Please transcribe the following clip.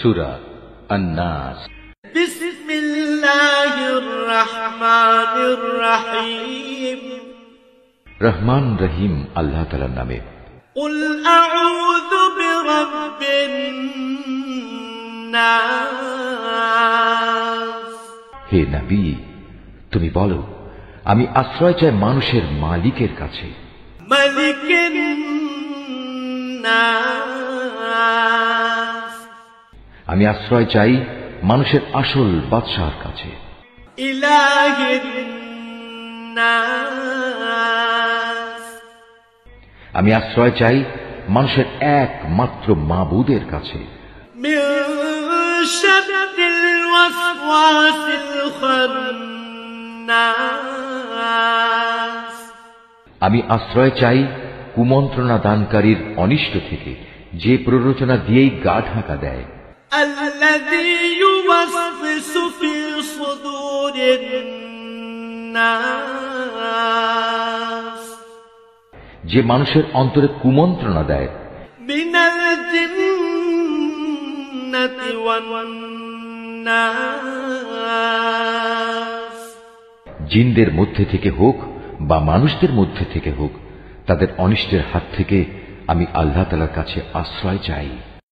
সূরা আন-নাস। বিসমিল্লাহির রহমানির রহিম। রহমান রহিম আল্লাহ তাআলার নামে। কুল আউযু বিরাব্বিন নাস। হে নবী, তুমি বলো, আমি আশ্রয় চাই মানুষের মালিকের কাছে। মালিকিন নাস। আমি আশ্রয় চাই মানুষের আসল বাদশাহর কাছে। ইলাহিন নাস। আমি আশ্রয় চাই মানুষের একমাত্র মাবুদের কাছে। মিন শাররিল ওয়াসওয়াসিল খান্নাস। আমি আশ্রয় চাই কুমন্ত্রণা দানকারীর অনিষ্ট থেকে, যে প্ররোচনা দিয়েই গা ঢাকা দেয়। আল্লাযী ইউওয়াসওয়িসু ফি সুদুরিন নাস। যে মানুষের অন্তরে কুমন্ত্রণা দেয়। মিনাল জিন্নাতি ওয়ান নাস। জিনদের মধ্যে থেকে হোক বা মানুষদের মধ্যে থেকে হোক, তাদের অনিষ্টের হাত থেকে আমি আল্লাহ তাআলার কাছে আশ্রয় চাই।